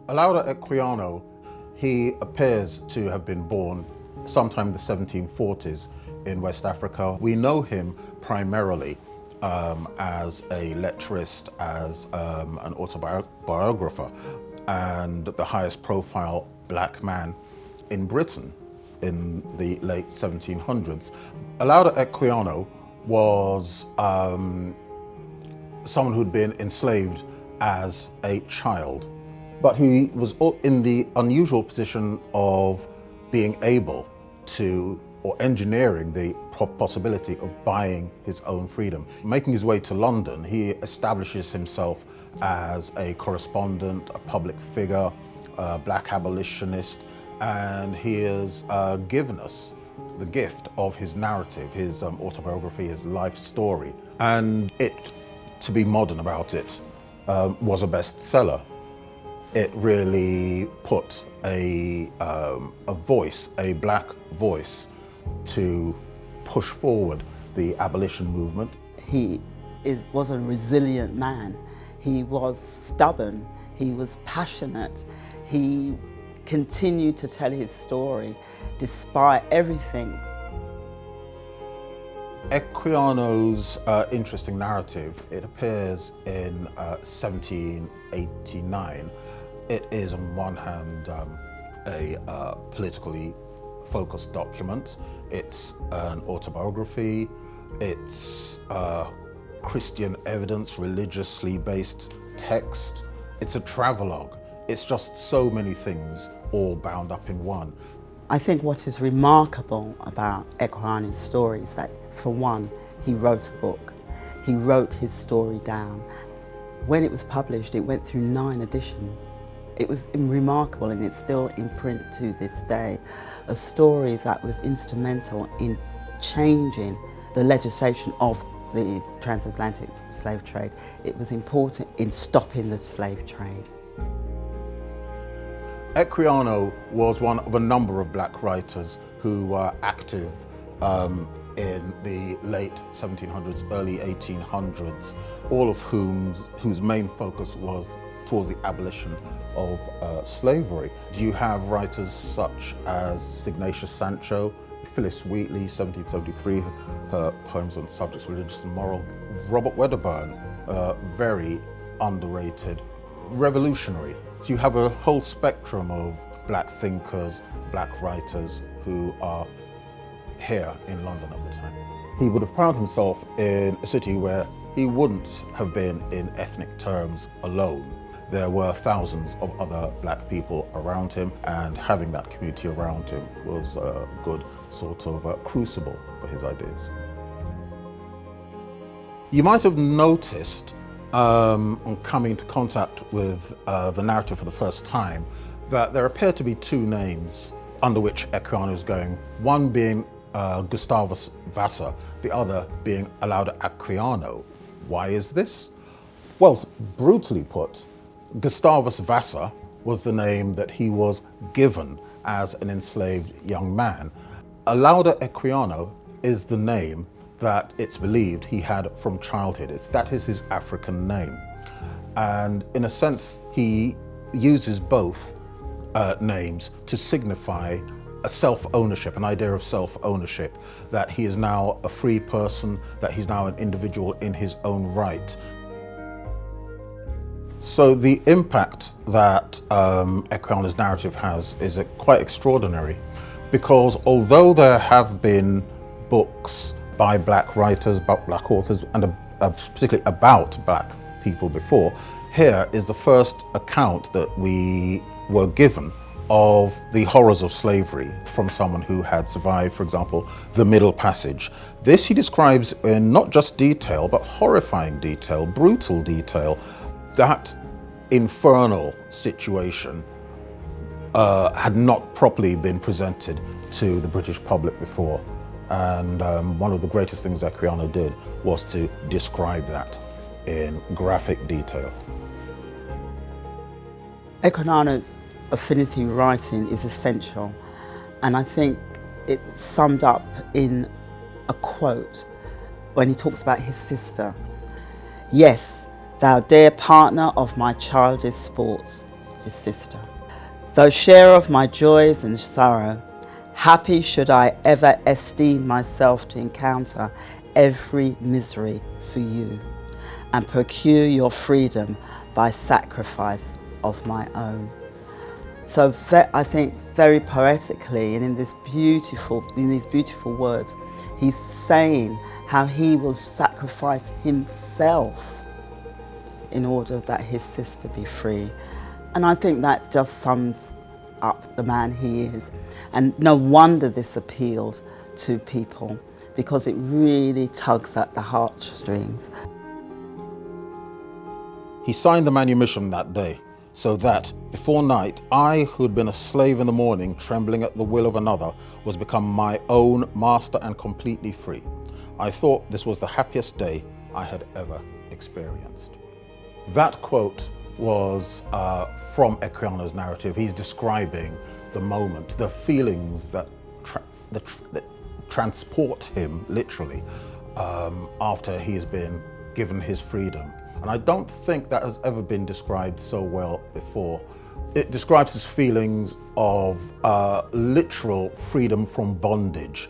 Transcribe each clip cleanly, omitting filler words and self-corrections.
Olaudah Equiano, he appears to have been born sometime in the 1740s in West Africa. We know him primarily as a letterist, as an autobiographer, and the highest profile black man in Britain in the late 1700s. Olaudah Equiano was someone who'd been enslaved as a child, but he was in the unusual position of being able to, or engineering the possibility of buying his own freedom. Making his way to London, he establishes himself as a correspondent, a public figure, a black abolitionist, and he has given us the gift of his narrative, his autobiography, his life story. And it, to be modern about it, was a bestseller. It really put a voice, a black voice, to push forward the abolition movement. He was a resilient man. He was stubborn. He was passionate. He continued to tell his story despite everything. Equiano's interesting narrative, it appears in 1789. It is on one hand a politically focused document. It's an autobiography. It's Christian evidence, religiously based text. It's a travelogue. It's just so many things all bound up in one. I think what is remarkable about Equiano's story is that, for one, he wrote a book. He wrote his story down. When it was published, it went through 9 editions. It was remarkable, and it's still in print to this day. A story that was instrumental in changing the legislation of the transatlantic slave trade. It was important in stopping the slave trade. Equiano was one of a number of black writers who were active in the late 1700s, early 1800s, all of whose main focus was towards the abolition of slavery. You have writers such as Ignatius Sancho, Phyllis Wheatley, 1773, her poems on subjects religious and moral. Robert Wedderburn, very underrated, revolutionary. So you have a whole spectrum of black thinkers, black writers who are here in London at the time. He would have found himself in a city where he wouldn't have been in ethnic terms alone. There were thousands of other black people around him, and having that community around him was a good sort of crucible for his ideas. You might have noticed on coming into contact with the narrative for the first time that there appear to be 2 names under which Equiano is going, one being Gustavas Vassa, the other being Olaudah Equiano. Why is this? Well, brutally put, Gustavas Vassa was the name that he was given as an enslaved young man. Olaudah Equiano is the name that it's believed he had from childhood. That is his African name. And in a sense, he uses both names to signify a self-ownership, an idea of self-ownership, that he is now a free person, that he's now an individual in his own right. So the impact that Equiano's narrative has is quite extraordinary, because although there have been books by black writers, about black authors, and particularly about black people before, here is the first account that we were given of the horrors of slavery from someone who had survived, for example, the Middle Passage. This he describes in not just detail, but horrifying detail, brutal detail. That infernal situation had not properly been presented to the British public before. And one of the greatest things Equiano did was to describe that in graphic detail. Equiano's affinity writing is essential, and I think it's summed up in a quote when he talks about his sister. "Yes, thou dear partner of my childish sports, his sister. Though share of my joys and sorrow, happy should I ever esteem myself to encounter every misery for you, and procure your freedom by sacrifice of my own. So I think very poetically and in these beautiful words, he's saying how he will sacrifice himself in order that his sister be free. And I think that just sums up the man he is. And no wonder this appealed to people, because it really tugs at the heartstrings. He signed the manumission that day, so that before night, I, who had been a slave in the morning, trembling at the will of another, was become my own master and completely free. I thought this was the happiest day I had ever experienced. That quote was from Equiano's narrative. He's describing the moment, the feelings that transport him, literally, after he has been given his freedom. And I don't think that has ever been described so well before. It describes his feelings of literal freedom from bondage.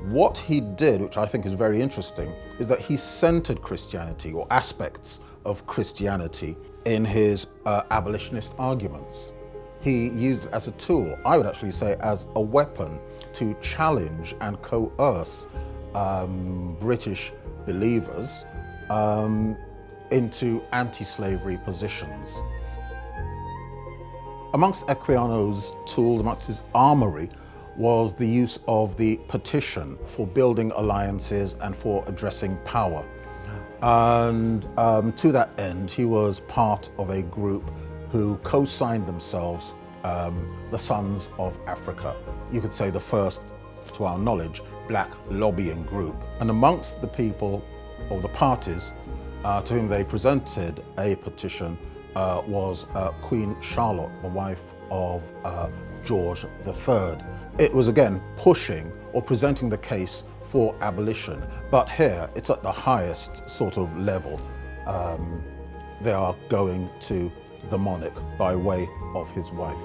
What he did, which I think is very interesting, is that he centered Christianity, or aspects of Christianity, in his abolitionist arguments. He used it as a tool, I would actually say as a weapon, to challenge and coerce British believers into anti-slavery positions. Amongst Equiano's tools, amongst his armory, was the use of the petition for building alliances and for addressing power. And to that end, he was part of a group who co-signed themselves the Sons of Africa. You could say the first, to our knowledge, black lobbying group. And amongst the people, or the parties, to whom they presented a petition was Queen Charlotte, the wife of George III. It was again pushing or presenting the case for abolition, but here it's at the highest sort of level. They are going to the monarch by way of his wife.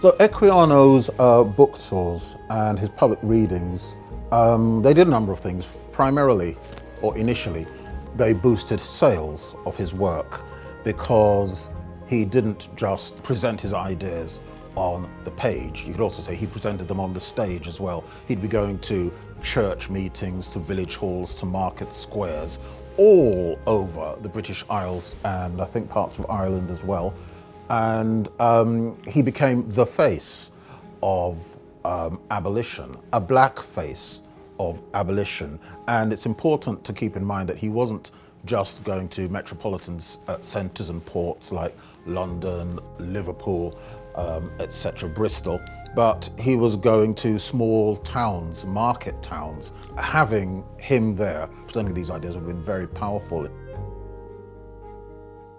So Equiano's book tours and his public readings, they did a number of things. Primarily, or initially, they boosted sales of his work, because he didn't just present his ideas on the page. You could also say he presented them on the stage as well. He'd be going to church meetings, to village halls, to market squares, all over the British Isles and I think parts of Ireland as well. And he became the face of abolition, a black face of abolition. And it's important to keep in mind that he wasn't just going to metropolitan centres and ports like London, Liverpool, etc., Bristol, but he was going to small towns, market towns. Having him there presenting these ideas would have been very powerful.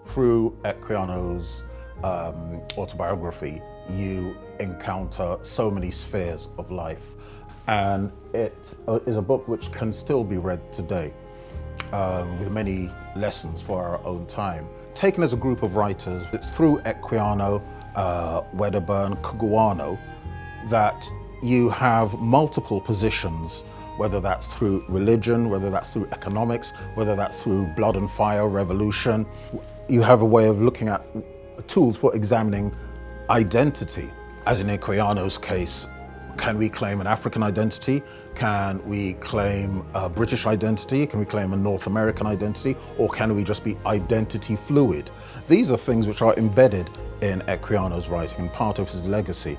Through Equiano's autobiography, you encounter so many spheres of life, and it is a book which can still be read today, with many lessons for our own time. Taken as a group of writers, it's through Equiano, Wedderburn, Cugoano, that you have multiple positions, whether that's through religion, whether that's through economics, whether that's through blood and fire revolution. You have a way of looking at tools for examining identity. As in Equiano's case, can we claim an African identity? Can we claim a British identity? Can we claim a North American identity? Or can we just be identity fluid? These are things which are embedded in Equiano's writing and part of his legacy.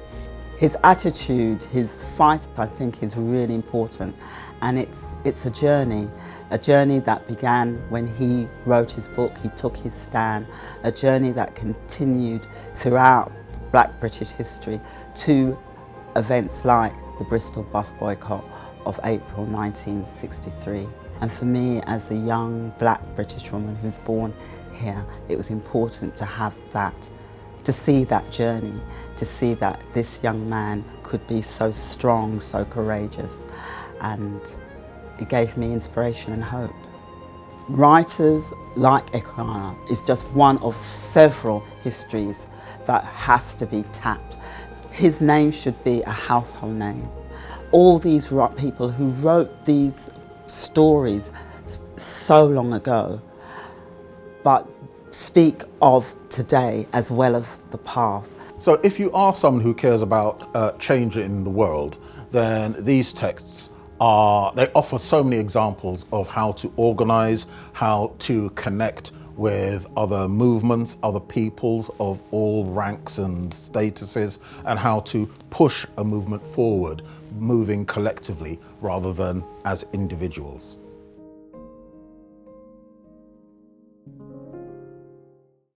His attitude, his fight, I think, is really important. And it's a journey that began when he wrote his book, he took his stand, a journey that continued throughout Black British history to events like the Bristol bus boycott of April 1963. And for me, as a young Black British woman who's born here, it was important to have that, to see that journey, to see that this young man could be so strong, so courageous, and it gave me inspiration and hope. Writers like Equiano is just one of several histories that has to be tapped. His name should be a household name. All these people who wrote these stories so long ago, but speak of today as well as the past. So if you are someone who cares about change in the world, then these texts they offer so many examples of how to organize, how to connect with other movements, other peoples of all ranks and statuses, and how to push a movement forward, moving collectively rather than as individuals.